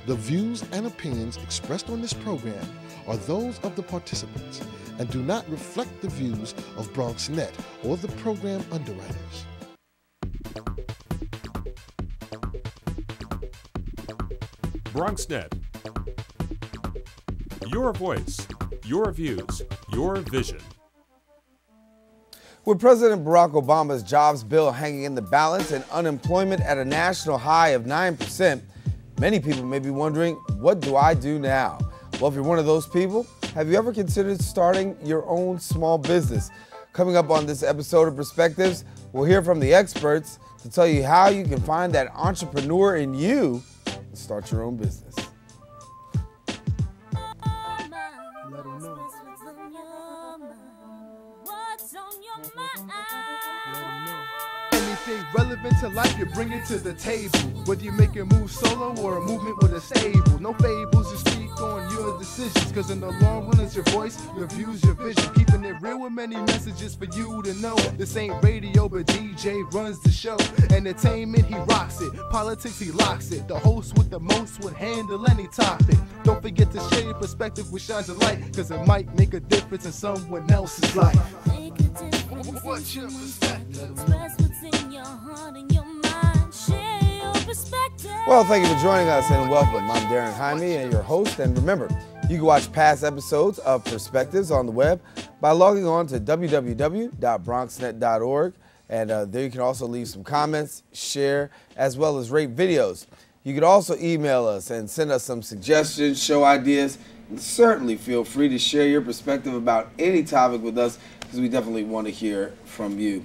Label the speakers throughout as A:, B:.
A: The views and opinions expressed on this program are those of the participants and do not reflect the views of BronxNet or the program underwriters.
B: BronxNet. Your voice, your views, your vision.
C: With President Barack Obama's jobs bill hanging in the balance and unemployment at a national high of 9%, many people may be wondering, what do I do now? Well, if you're one of those people, have you ever considered starting your own small business? Coming up on this episode of Perspectives, we'll hear from the experts to tell you how you can find that entrepreneur in you and start your own business.
D: Anything relevant to life, you bring it to the table. Whether you make a move solo or a movement with a stable. No fables, you speak on your decisions. Cause in the long run, it's your voice, your views, your vision. Keeping it real with many messages for you to know. This ain't radio, but DJ runs the show. Entertainment, he rocks it. Politics, he locks it. The host with the most would handle any topic. Don't forget to share your perspective, which shines a light. Cause it might make a difference in someone else's life. What's your perspective?
C: Well, thank you for joining us and welcome. I'm Daren Jaime and your host. And remember, you can watch past episodes of Perspectives on the web by logging on to www.bronxnet.org. And there you can also leave some comments, share, as well as rate videos. You can also email us and send us some suggestions, show ideas, and certainly feel free to share your perspective about any topic with us because we definitely want to hear from you.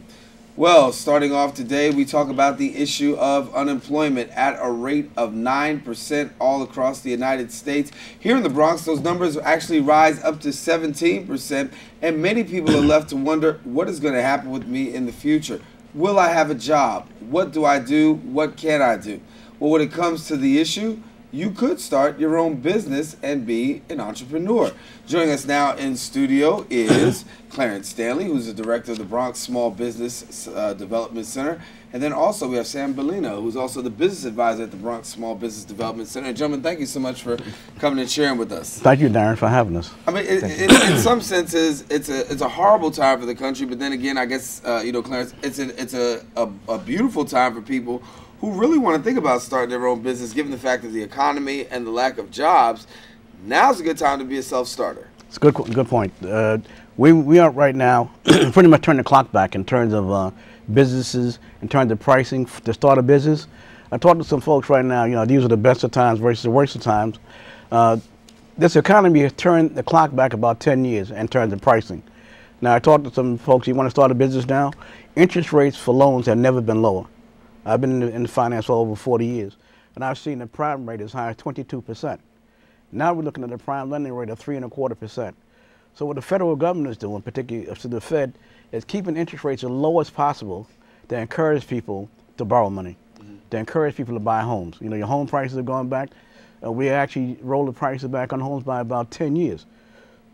C: Well, starting off today, we talk about the issue of unemployment at a rate of 9% all across the United States. Here in the Bronx, those numbers actually rise up to 17%, and many people are left to wonder, what is going to happen with me in the future? Will I have a job? What do I do? What can I do? Well, when it comes to the issue, you could start your own business and be an entrepreneur. Joining us now in studio is Clarence Stanley, who's the director of the Bronx Small Business Development Center. And then also we have Sam Bellino, who's also the business advisor at the Bronx Small Business Development Center. And gentlemen, thank you so much for coming and sharing with us.
E: Thank you, Darren, for having us.
C: I mean, in some senses, it's a horrible time for the country. But then again, I guess, Clarence, it's a beautiful time for people who really want to think about starting their own business, given the fact of the economy and the lack of jobs. Now's a good time to be a self-starter.
E: It's a good point. We are right now pretty much turning the clock back in terms of businesses, in terms of pricing to start a business. I talked to some folks right now, these are the best of times versus the worst of times. This economy has turned the clock back about 10 years in terms of pricing. Now, I talked to some folks, you want to start a business now? Interest rates for loans have never been lower. I've been in finance for over 40 years, and I've seen the prime rate as high as 22%. Now we're looking at a prime lending rate of 3.25%. So what the federal government is doing, particularly to the Fed, is keeping interest rates as low as possible to encourage people to borrow money, to encourage people to buy homes. Your home prices have gone back. We actually rolled the prices back on homes by about 10 years.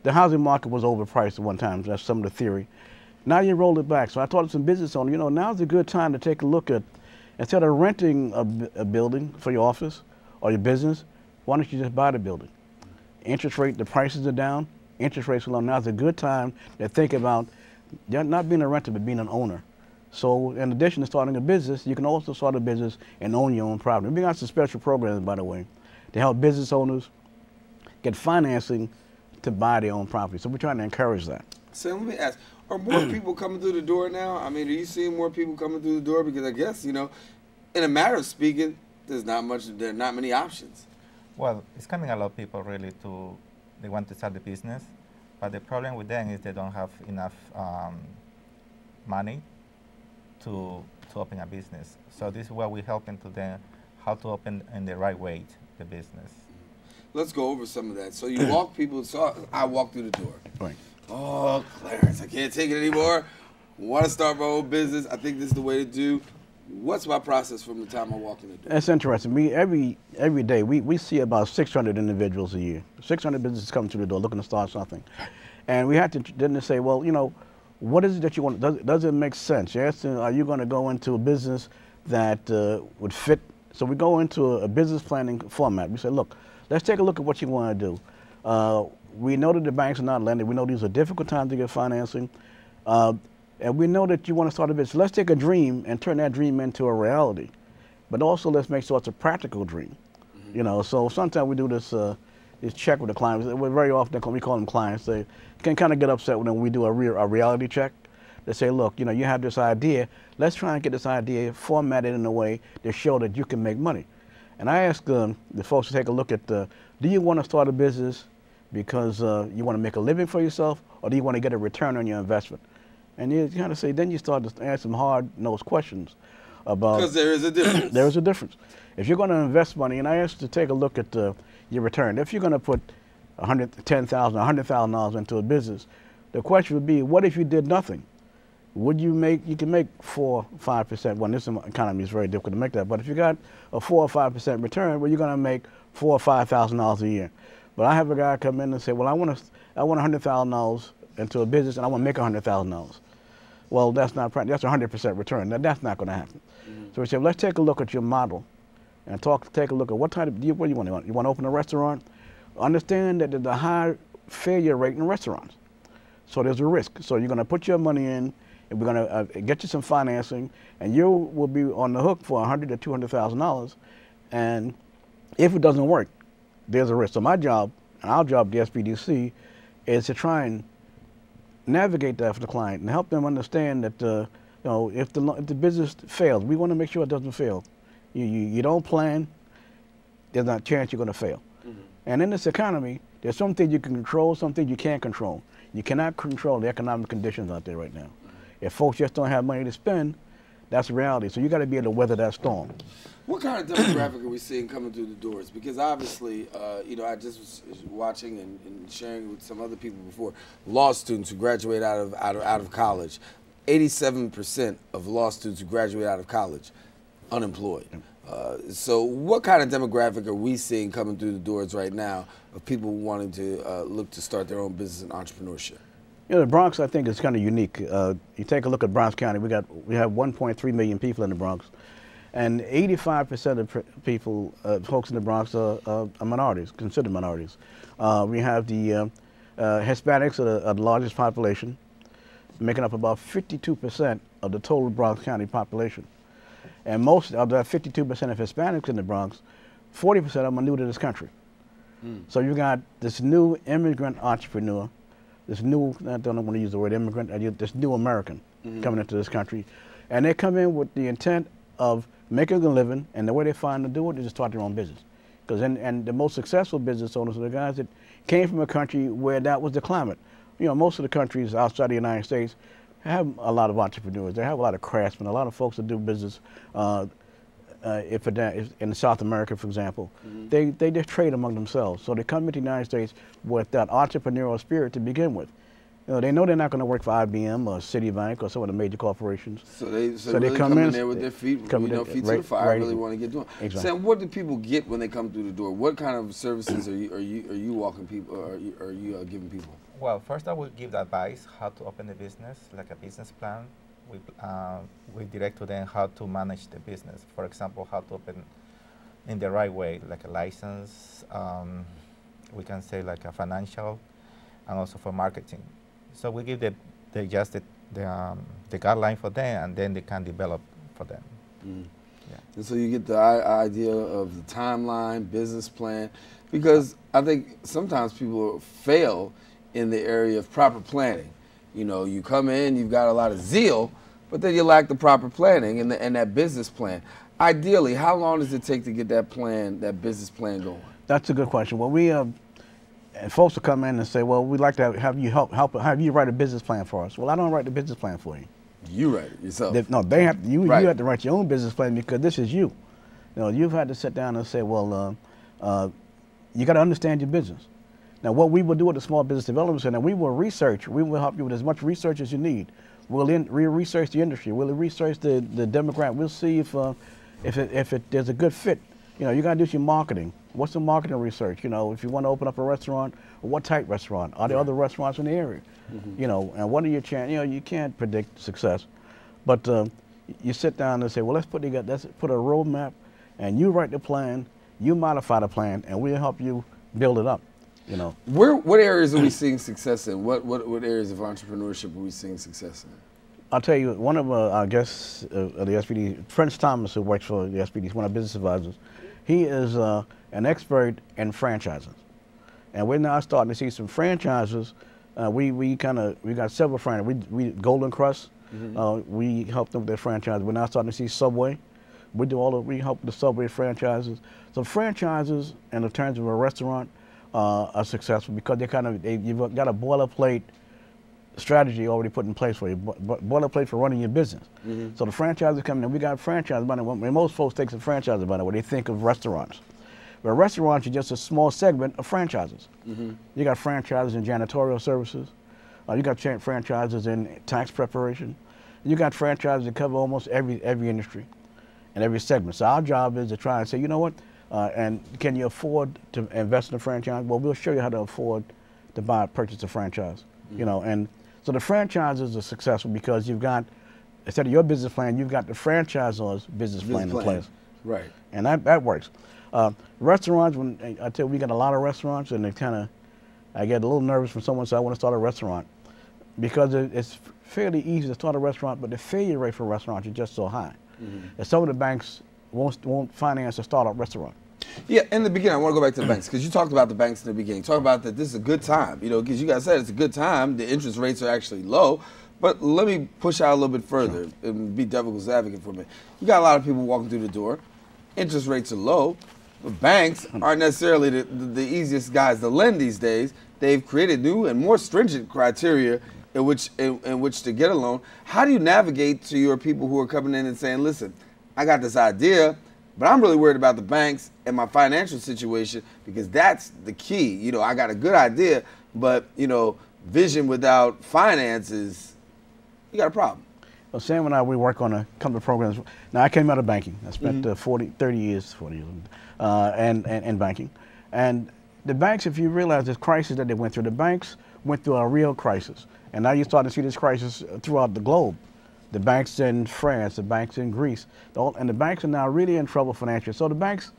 E: The housing market was overpriced at one time. That's some of the theory. Now you roll it back. So I talked to some business owners, now's a good time to take a look at, instead of renting a building for your office or your business, why don't you just buy the building? Interest rate, the prices are down, interest rates are low. Now's a good time to think about not being a renter, but being an owner. So in addition to starting a business, you can also start a business and own your own property. We got some special programs, by the way, to help business owners get financing to buy their own property. So we're trying to encourage that.
C: So let me ask, are more people coming through the door now? I mean, are you seeing more people coming through the door? Because I guess, in a matter of speaking, there are not many options.
F: Well, it's coming a lot of people really they want to start the business, but the problem with them is they don't have enough money to open a business. So this is where we're helping to them how to open in the right way the business.
C: Let's go over some of that. So you walk people, I walk through the door.
E: Right.
C: Oh, Clarence, I can't take it anymore. Want to start my own business. I think this is the way to do. What's my process from the time I walk in the door?
E: That's interesting. Every day, we see about 600 individuals a year. 600 businesses come through the door looking to start something. And we had to then say, well, what is it that you want? Does it make sense? Yes, are you going to go into a business that would fit So we go into a business planning format. We say, look, let's take a look at what you want to do. We know that the banks are not lending. We know these are difficult times to get financing. And we know that you want to start a business. Let's take a dream and turn that dream into a reality. But also let's make sure it's a practical dream. You know, so sometimes we do this check with the clients. We're very often, we call them clients, they can kind of get upset when we do a reality check. They say, look, you know, you have this idea. Let's try and get this idea formatted in a way to show that you can make money. And I ask the folks to take a look at, do you want to start a business because you want to make a living for yourself, or do you want to get a return on your investment? And you kind of say, then you start to ask some hard-nosed questions about.
C: Because there is a difference.
E: There is a difference. If you're going to invest money, and I ask you to take a look at your return. If you're going to put $10,000, $100,000 into a business, the question would be, what if you did nothing? Would you make, you can make 4 or 5%. Well, this economy is very difficult to make that, but if you got a 4 or 5% return, well, you're going to make $4,000 or $5,000 a year. But I have a guy come in and say, well, I want $100,000 into a business, and I want to make $100,000. Well, that's not practical. That's 100% return. That's not going to happen. So we said, let's take a look at your model and take a look at what type of, what do you want? You want to open a restaurant? Understand that there's a high failure rate in restaurants. So there's a risk. So you're going to put your money in, and we're going to get you some financing, and you will be on the hook for $100,000 to $200,000. And if it doesn't work, there's a risk. So my job, and our job, the SBDC, is to try and navigate that for the client and help them understand that you know, if the business fails, we want to make sure it doesn't fail. You don't plan, there's not a chance you're going to fail. And in this economy, there's some things you can control, some things you can't control. You cannot control the economic conditions out there right now. If folks just don't have money to spend, that's reality. So you got to be able to weather that storm.
C: What kind of demographic are we seeing coming through the doors? Because obviously, you know, I just was watching and sharing with some other people before, law students who graduate out of college. 87% of law students who graduate out of college unemployed. So what kind of demographic are we seeing coming through the doors right now of people wanting to look to start their own business and entrepreneurship?
E: You know, the Bronx, I think, is kind of unique. You take a look at Bronx County. We have 1.3 million people in the Bronx, and 85% of people, folks in the Bronx, are minorities, considered minorities. We have the Hispanics are the largest population, making up about 52% of the total Bronx County population. And most of that 52% of Hispanics in the Bronx, 40% of them are new to this country. So you got this new immigrant entrepreneur, this new, I don't want to use the word immigrant, this new American coming into this country. And they come in with the intent of making a living, and the way they find to do it is to start their own business. And the most successful business owners are the guys that came from a country where that was the climate. You know, most of the countries outside the United States have a lot of entrepreneurs. They have a lot of craftsmen, a lot of folks that do business. If in South America, for example, they just trade among themselves. So they come into the United States with that entrepreneurial spirit to begin with. You know, they know they're not going to work for IBM or Citibank or some of the major corporations.
C: So they really come in there with their feet, feet to the fire, really want to get doing.
E: Exactly.
C: Sam, what do people get when they come through the door? What kind of services are you walking people, or are you giving people?
F: Well, first I will give advice how to open the business, like a business plan. We direct to them how to manage the business. For example, how to open in the right way, like a license, we can say like a financial, and also for marketing. So we give the guideline for them, and then they can develop for them. Yeah.
C: And so you get the idea of the timeline, business plan, because I think sometimes people fail in the area of proper planning. You know, you come in, you've got a lot of zeal, but then you lack the proper planning and that business plan. Ideally, how long does it take to get that plan, that business plan going?
E: That's a good question. Well, we and folks will come in and say, well, we'd like to have you have you write a business plan for us. Well, I don't write the business plan for you.
C: You write it yourself.
E: They have you. Right. You have to write your own business plan because this is you. You know, you've had to sit down and say, well, you got to understand your business. Now, what we will do at the Small Business Development Center, we will research. We will help you with as much research as you need. We'll research the industry. We'll research the demographic. We'll see if there's a good fit. You know, you got to do some marketing. What's the marketing research? You know, if you want to open up a restaurant, what type restaurant? Are there other restaurants in the area? You know, and what are your chances? You know, you can't predict success, but you sit down and say, well, let's put a roadmap, and you write the plan, you modify the plan, and we'll help you build it up. You know.
C: What areas are we seeing success in? What areas of entrepreneurship are we seeing success in?
E: I'll tell you, one of our guests of the SPD, Prince Thomas, who works for the SPD, he's one of our business advisors. He is an expert in franchising, and we're now starting to see some franchises. We got several franchises. We Golden Crust, we helped them with their franchise. We're now starting to see Subway. We help the Subway franchises. So franchises, in terms of a restaurant, are successful because you've got a boilerplate strategy already put in place for you, boilerplate for running your business. So the franchises come in, we got franchises. When most folks think of franchises, by the way, they think of restaurants. But restaurants are just a small segment of franchises. You got franchises in janitorial services. You got franchises in tax preparation. You got franchises that cover almost every industry and every segment. So our job is to try and say, you know what, and can you afford to invest in a franchise? Well, we'll show you how to afford to purchase a franchise. You know, and so the franchises are successful because you've got, instead of your business plan, you've got the franchisor's business plan in place.
C: Right.
E: And that works. Restaurants, when I tell you, we got a lot of restaurants, and I get a little nervous when someone says, I want to start a restaurant, because it's fairly easy to start a restaurant, but the failure rate for restaurants is just so high. And some of the banks won't finance a startup restaurant.
C: Yeah, in the beginning, I want to go back to the banks, because you talked about the banks in the beginning. Talk about that this is a good time, you know, because you guys said it's a good time. The interest rates are actually low. But let me push out a little bit further and be devil's advocate for a minute. You got a lot of people walking through the door. Interest rates are low. But banks aren't necessarily the easiest guys to lend these days. They've created new and more stringent criteria in which to get a loan. How do you navigate to your people who are coming in and saying, listen, I got this idea, but I'm really worried about the banks and my financial situation, because that's the key. You know, I got a good idea, but, you know, vision without finances, you got a problem.
E: Well, Sam and I, we work on a couple of programs. Now, I came out of banking. I spent 30 years in banking. And the banks, if you realize this crisis that they went through, the banks went through a real crisis. And now you're starting to see this crisis throughout the globe. The banks in France, the banks in Greece, and the banks are now really in trouble financially. So the banks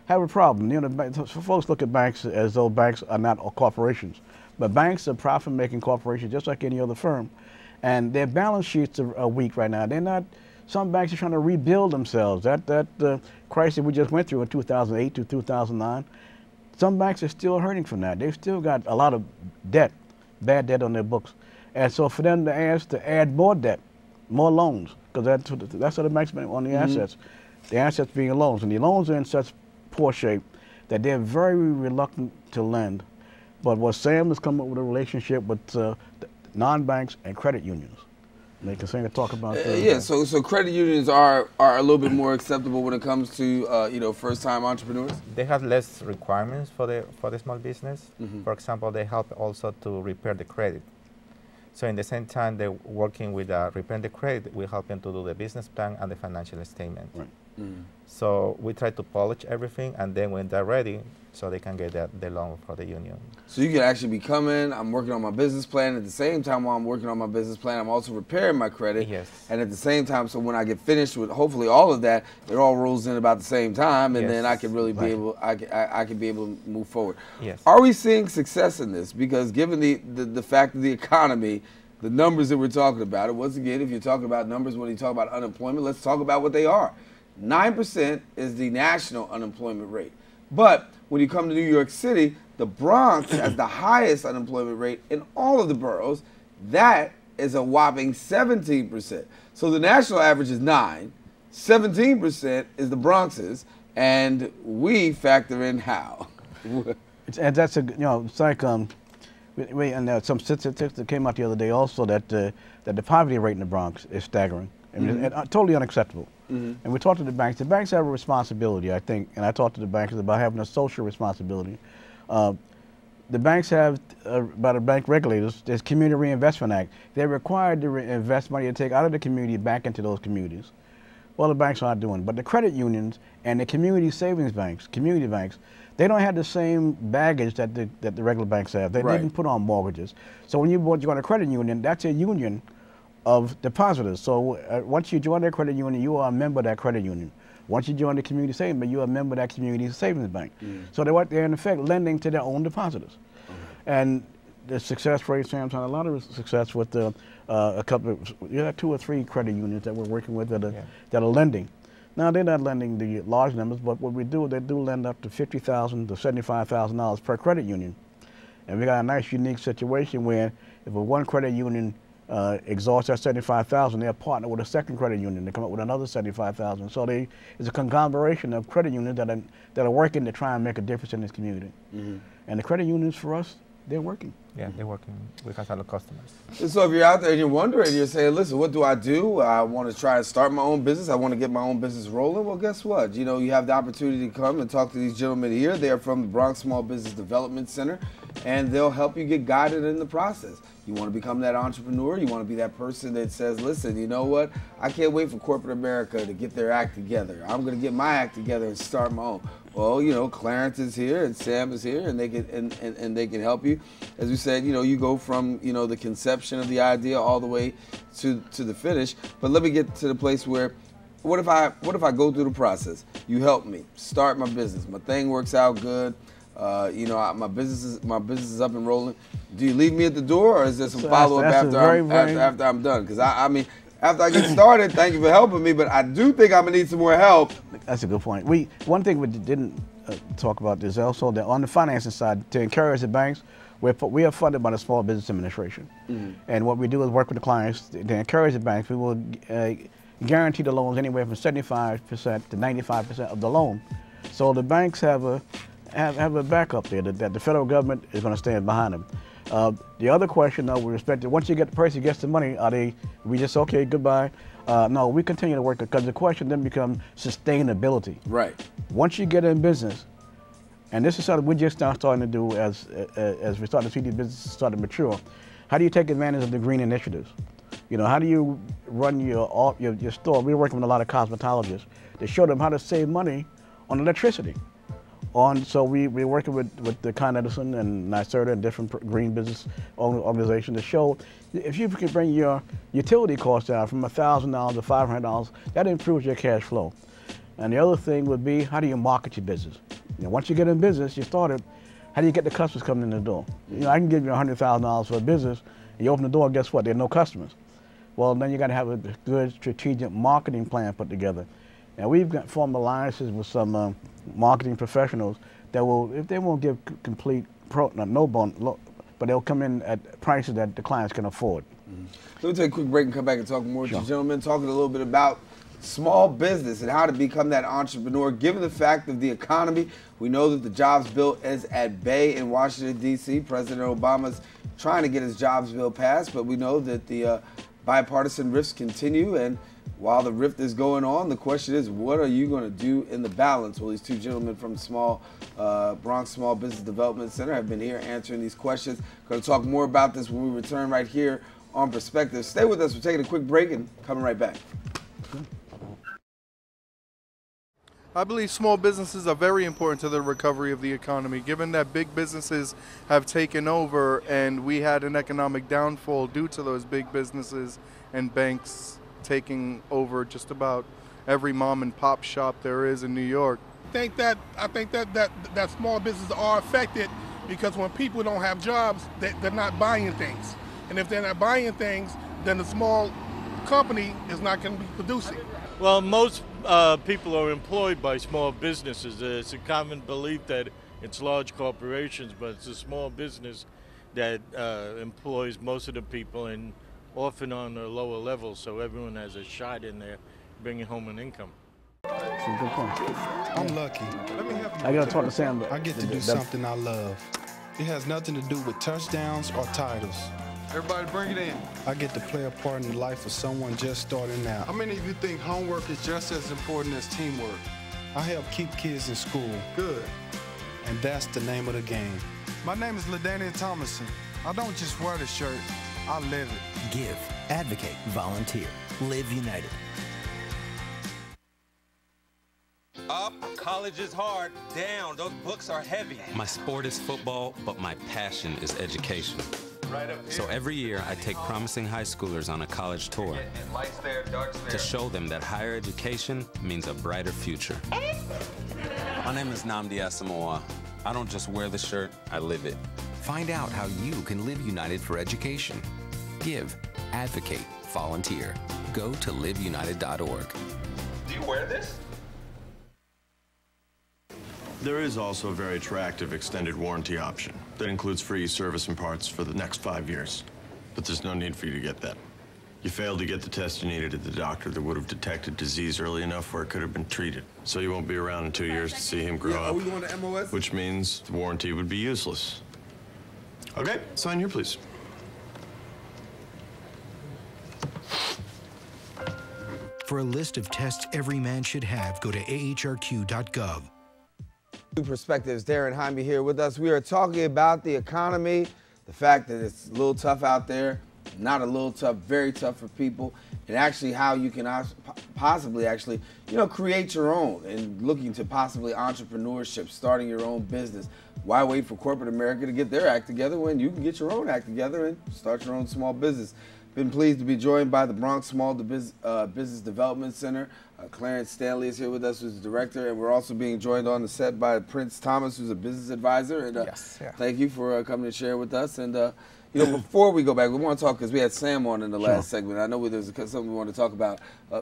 E: have a problem. You know, folks look at banks as though banks are not corporations. But banks are profit-making corporations just like any other firm. And their balance sheets are weak right now. They're not. Some banks are trying to rebuild themselves. That crisis we just went through in 2008 to 2009, some banks are still hurting from that. They've still got a lot of debt, bad debt on their books. And so for them to ask to add more debt, more loans, because that's what the banks spend on the assets. The assets being loans. And the loans are in such poor shape that they're very reluctant to lend. But what Sam has come up with a relationship with non-banks and credit unions. They can talk about
C: so credit unions are a little bit more acceptable when it comes to you know, first-time entrepreneurs.
F: They have less requirements for the small business. For example, they help also to repair the credit. So in the same time they're working with repaying the credit, we help them to do the business plan and the financial statement.
E: Right.
F: So we try to polish everything, and then when they're ready, so they can get the loan for the union.
C: So you can actually be coming, I'm working on my business plan. At the same time while I'm working on my business plan, I'm also repairing my credit.
F: Yes.
C: And at the same time, so when I get finished with hopefully all of that, it all rolls in about the same time, and then I can really be able, I can be able to move forward.
F: Yes.
C: Are we seeing success in this? Because given the fact of the economy, the numbers that we're talking about, and once again, if you're talking about numbers, when you talk about unemployment, let's talk about what they are. 9% is the national unemployment rate. But when you come to New York City, the Bronx has the highest unemployment rate in all of the boroughs. That is a whopping 17%. So the national average is 9, 17% is the Bronx's, and we factor in how.
E: And that's it's like and some statistics that came out the other day also that the poverty rate in the Bronx is staggering. I mean, totally unacceptable. And we talked to the banks. The banks have a responsibility, I think, and I talked to the bankers about having a social responsibility. The banks have, by the bank regulators, there's Community Reinvestment Act. They're required to invest money to take out of the community back into those communities. Well, the banks aren't doing it. But the credit unions and the community savings banks, community banks, they don't have the same baggage that the regular banks have. They didn't put on mortgages. So when you join a credit union, that's a union of depositors. So once you join their credit union, you are a member of that credit union. Once you join the community savings bank, you're a member of that community savings bank. So they're in effect lending to their own depositors. And the success rate, Sam's had a lot of success with a couple of, 2 or 3 credit unions that we're working with that are lending. Now, they're not lending the large numbers, but what we do, they do lend up to $50,000 to $75,000 per credit union. And we got a nice, unique situation where if one credit union exhausts that $75,000, they'll partner with a second credit union to come up with another $75,000. So it's a conglomeration of credit unions that are working to try and make a difference in this community. And the credit unions, for us, they're working.
F: Yeah, they're working. We have a lot of customers.
C: So if you're out there and you're wondering, you're saying, listen, what do? I want to try to start my own business. I want to get my own business rolling. Well, guess what? You know, you have the opportunity to come and talk to these gentlemen here. They are from the Bronx Small Business Development Center, and they'll help you get guided in the process. You want to become that entrepreneur. You want to be that person that says, listen, you know what? I can't wait for corporate America to get their act together. I'm going to get my act together and start my own. Well, you know, Clarence is here and Sam is here, and they can and they can help you. As we said, you know, you go from, you know, the conception of the idea all the way to the finish. But let me get to the place where, what if I go through the process? You help me start my business. My thing works out good. You know, my business is up and rolling. Do you leave me at the door, or is there some follow-up after I'm done? Because I mean, after I get started, thank you for helping me, but I do think I'm gonna need some more help.
E: That's a good point. One thing we didn't talk about is also that on the financing side, to encourage the banks, we are funded by the Small Business Administration. And what we do is work with the clients to encourage the banks. We will guarantee the loans anywhere from 75% to 95% of the loan. So the banks have a backup there that the federal government is going to stand behind them. The other question, though, with respect to once you get the person gets the money, we just okay, goodbye? No, we continue to work because the question then becomes sustainability.
C: Right.
E: Once you get in business, and this is something we're just now starting to do as we start to see these businesses start to mature. How do you take advantage of the green initiatives? You know, how do you run your store? We're working with a lot of cosmetologists to show them how to save money on electricity. So we're working with the Con Edison and NYSERDA and different green business organizations to show if you can bring your utility costs down from $1,000 to $500, that improves your cash flow. And the other thing would be, how do you market your business? You know, once you get in business, you started, how do you get the customers coming in the door? You know, I can give you $100,000 for a business, and you open the door, guess what? There are no customers. Well, then you got to have a good strategic marketing plan put together. And we've formed alliances with some marketing professionals that will, if they won't give complete but they'll come in at prices that the clients can afford.
C: So we'll take a quick break and come back and talk more with you gentlemen, talking a little bit about small business and how to become that entrepreneur. Given the fact of the economy, we know that the jobs bill is at bay in Washington, D.C. President Obama's trying to get his jobs bill passed, but we know that the bipartisan rifts continue, and while the rift is going on, the question is, what are you going to do in the balance? Well, these two gentlemen from Bronx Small Business Development Center have been here answering these questions. Going to talk more about this when we return right here on Perspective. Stay with us. We're taking a quick break and coming right back.
D: I believe small businesses are very important to the recovery of the economy, given that big businesses have taken over and we had an economic downfall due to those big businesses and banks taking over just about every mom and pop shop there is in New York.
G: I think that small businesses are affected because when people don't have jobs, they're not buying things. And if they're not buying things, then the small company is not going to be producing.
H: Well, most people are employed by small businesses. It's a common belief that it's large corporations, but it's a small business that employs most of the people, and often on a lower level, so everyone has a shot in there bringing home an income.
E: That's a good point.
I: I'm lucky. Let me help you.
E: I got to talk to Sam.
I: I get to do something I love. It has nothing to do with touchdowns or titles.
D: Everybody bring it in.
I: I get to play a part in the life of someone just starting out.
D: How many of you think homework is just as important as teamwork?
I: I help keep kids in school.
D: Good.
I: And that's the name of the game.
D: My name is LaDainian Thomason. I don't just wear the shirt, I live it.
J: Give, advocate, volunteer. Live United.
K: Up, college is hard. Down, those books are heavy.
L: My sport is football, but my passion is education. So every year, I take promising high schoolers on a college tour to show them that higher education means a brighter future.
M: My name is Nnamdi Asamoah. I don't just wear the shirt, I live it.
J: Find out how you can live united for education. Give, advocate, volunteer. Go to liveunited.org.
K: Do you wear this?
N: There is also a very attractive extended warranty option that includes free service and parts for the next 5 years. But there's no need for you to get that. You failed to get the test you needed at the doctor that would have detected disease early enough where it could have been treated. So you won't be around in 2 years to see him grow up.
C: Are we going to MOS?
N: Which means the warranty would be useless. Okay, sign here, please.
J: For a list of tests every man should have, go to ahrq.gov.
C: New Perspectives, Daren Jaime here with us. We are talking about the economy, the fact that it's a little tough out there, not a little tough, very tough for people, and actually how you can possibly actually, create your own and looking to possibly entrepreneurship, starting your own business. Why wait for corporate America to get their act together when you can get your own act together and start your own small business? Been pleased to be joined by the Bronx Small Business Development Center. Clarence Stanley is here with us, who's the director, and we're also being joined on the set by Prince Thomas, who's a business advisor. And thank you for coming to share with us. And before we go back, we want to talk, because we had Sam on in the last segment. I know there's something we want to talk about.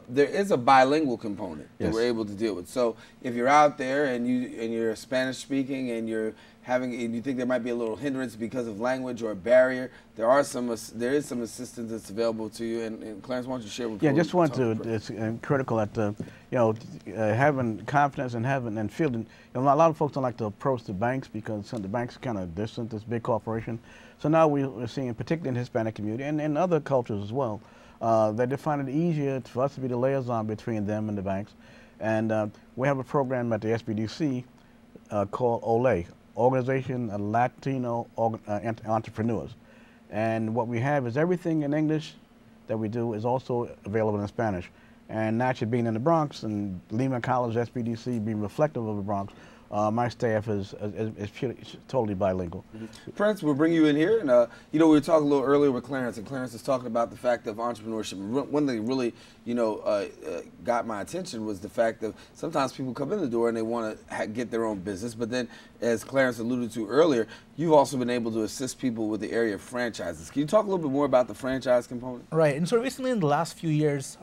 C: There is a bilingual component that we're able to deal with. So if you're out there and you're Spanish speaking and you think there might be a little hindrance because of language or a barrier, there is some assistance that's available to you. And Clarence, why don't you share with us?
E: Yeah, just want to. It's critical that having confidence and feeling. A lot of folks don't like to approach the banks because some of the banks are kind of distant. This big corporation. So now we're seeing, particularly in the Hispanic community and in other cultures as well, that they find it easier for us to be the liaison between them and the banks. And we have a program at the SBDC called OLE, Organization of Latino Entrepreneurs. And what we have is everything in English that we do is also available in Spanish. And naturally, being in the Bronx and Lehman College SBDC being reflective of the Bronx, my staff is totally bilingual.
C: Prince, we'll bring you in here. And, we were talking a little earlier with Clarence, and Clarence was talking about the fact of entrepreneurship. One thing that really, got my attention was the fact that sometimes people come in the door and they want to get their own business. But then, as Clarence alluded to earlier, you've also been able to assist people with the area of franchises. Can you talk a little bit more about the franchise component?
O: Right. And so recently in the last few years,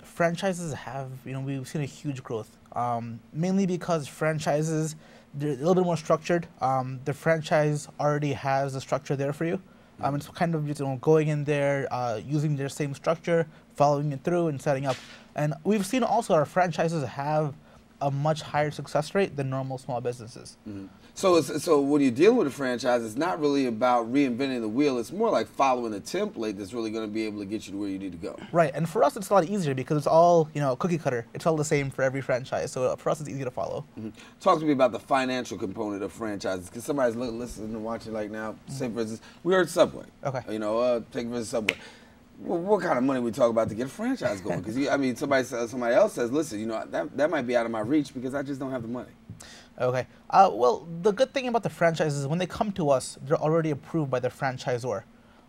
O: franchises have, we've seen a huge growth. Mainly because franchises, they're a little bit more structured. The franchise already has the structure there for you. It's kind of just going in there, using their same structure, following it through and setting up. And we've seen also our franchises have a much higher success rate than normal small businesses.
C: Mm-hmm. So when you're dealing with a franchise, it's not really about reinventing the wheel. It's more like following a template that's really going to be able to get you to where you need to go.
O: Right, and for us, it's a lot easier because it's all cookie cutter. It's all the same for every franchise. So for us, it's easy to follow.
C: Mm-hmm. Talk to me about the financial component of franchises. Because somebody's listening and watching like now. Say for instance, we heard Subway.
O: Okay.
C: Take for instance Subway. Well, what kind of money we talk about to get a franchise going? Because somebody else says, listen, that might be out of my reach because I just don't have the money.
O: Okay. Well, the good thing about the franchises is when they come to us, they're already approved by the franchisor.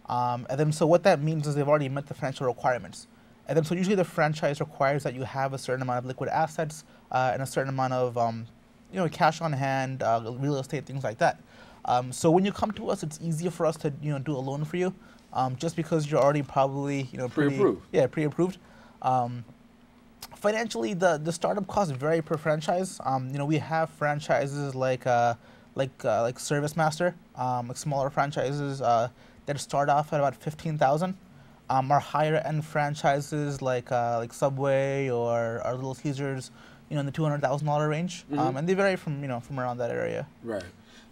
O: And then so what that means is they've already met the financial requirements. And then so usually the franchise requires that you have a certain amount of liquid assets and a certain amount of cash on hand, real estate, things like that. So when you come to us, it's easier for us to do a loan for you, just because you're already probably
C: pre-approved.
O: Yeah, pre-approved. Financially, the startup costs vary per franchise. We have franchises like ServiceMaster, like smaller franchises that start off at about $15,000. Our higher end franchises like Subway or our Little Caesars, in the $200,000 range, and they vary from around that area.
C: Right,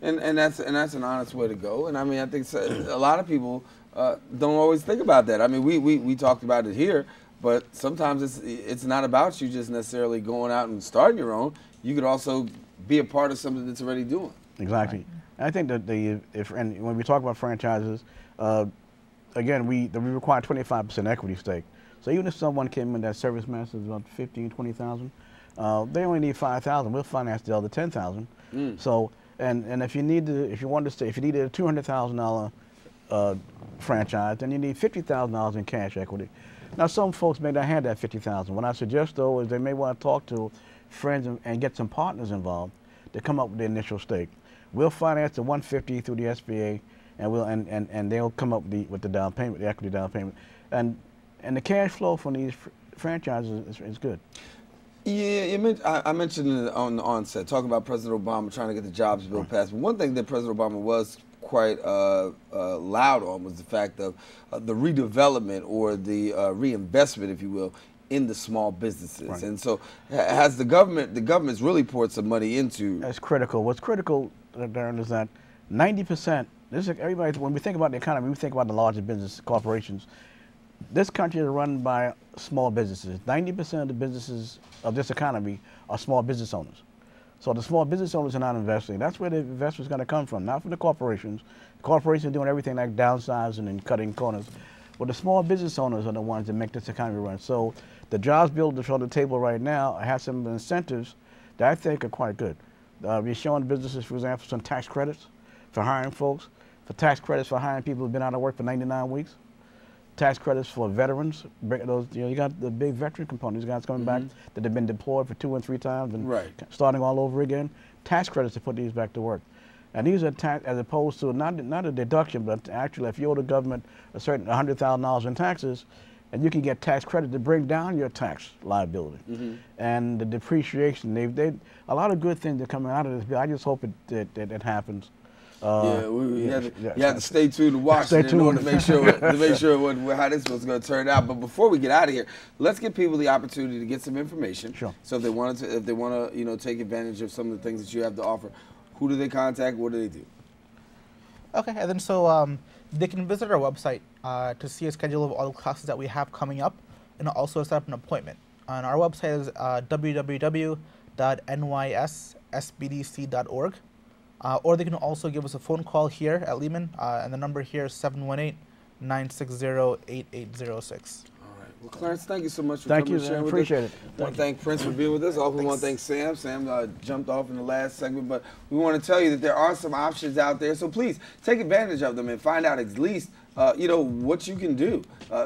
C: and that's an honest way to go. And I think a lot of people don't always think about that. We talked about it here. But sometimes it's not about you just necessarily going out and starting your own. You could also be a part of something that's already doing.
E: Exactly. Right. I think that and when we talk about franchises, again, we require 25% equity stake. So even if someone came in that ServiceMaster is about $15,000-$20,000, they only need $5,000. We'll finance the other $10,000. So and if you needed a $200,000 franchise, then you need $50,000 in cash equity. Now, some folks may not have that $50,000. What I suggest, though, is they may want to talk to friends and get some partners involved to come up with the initial stake. We'll finance the $150 through the SBA, and they'll come up with the down payment, the equity down payment, and the cash flow from these franchises is good.
C: Yeah, I mentioned it on the onset, talking about President Obama trying to get the jobs bill passed. But one thing that President Obama was quite loud on was the fact of the redevelopment or the reinvestment, if you will, in the small businesses. Right. And so has the government's really poured some money into.
E: That's critical. What's critical, Daren, is that 90%, everybody, when we think about the economy, we think about the largest business corporations. This country is run by small businesses. 90% of the businesses of this economy are small business owners. So the small business owners are not investing. That's where the investment's going to come from, not from the corporations. The corporations are doing everything like downsizing and cutting corners. But the small business owners are the ones that make this economy run. So the jobs bill that's on the table right now has some incentives that I think are quite good. We're showing businesses, for example, some tax credits for hiring folks, for tax credits for hiring people who've been out of work for 99 weeks. Tax credits for veterans. Those, you got the big veteran components, guys coming back that have been deployed for 2 and 3 times and starting all over again. Tax credits to put these back to work. And these are tax, as opposed to not a deduction, but actually if you owe the government a certain $100,000 in taxes, and you can get tax credit to bring down your tax liability. And the depreciation, a lot of good things are coming out of this bill. I just hope it happens.
C: You have to stay tuned to watch it in order to make sure how this was going to turn out. But before we get out of here, let's give people the opportunity to get some information.
E: Sure.
C: So if they want to, take advantage of some of the things that you have to offer, who do they contact? What do they do?
O: Okay, and then so they can visit our website to see a schedule of all the classes that we have coming up, and also set up an appointment. And our website is www.nyssbdc.org. Or they can also give us a phone call here at Lehman, and the number here is 718-960-8806.
C: Well, Clarence, thank you so much for coming and sharing with us.
E: Appreciate it.
C: I want to thank Prince for being with us. Also, we want to thank Sam. Sam jumped off in the last segment, but we want to tell you that there are some options out there. So please take advantage of them and find out at least, what you can do.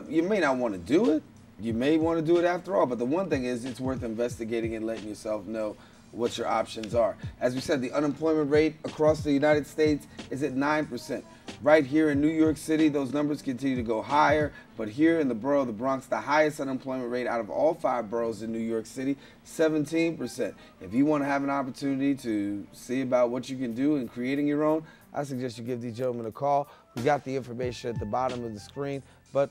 C: You may not want to do it. You may want to do it after all. But the one thing is, it's worth investigating and letting yourself know what your options are. As we said, the unemployment rate across the United States is at 9%. Right here in New York City, those numbers continue to go higher, but here in the borough of the Bronx, the highest unemployment rate out of all 5 boroughs in New York City, 17%. If you want to have an opportunity to see about what you can do in creating your own, I suggest you give these gentlemen a call. We got the information at the bottom of the screen, but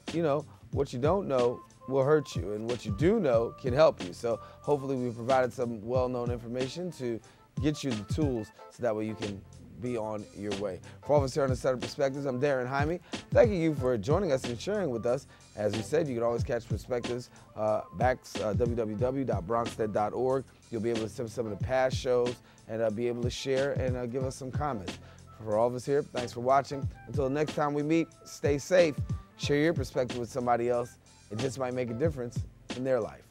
C: what you don't know will hurt you, and what you do know can help you. So hopefully we provided some well-known information to get you the tools so that way you can be on your way. For all of us here on the Set of Perspectives, I'm Daren Jaime. Thanking you for joining us and sharing with us. As we said, you can always catch Perspectives www.bronxnet.org. You'll be able to see some of the past shows and be able to share and give us some comments. For all of us here, thanks for watching. Until next time we meet, stay safe. Share your perspective with somebody else. It just might make a difference in their life.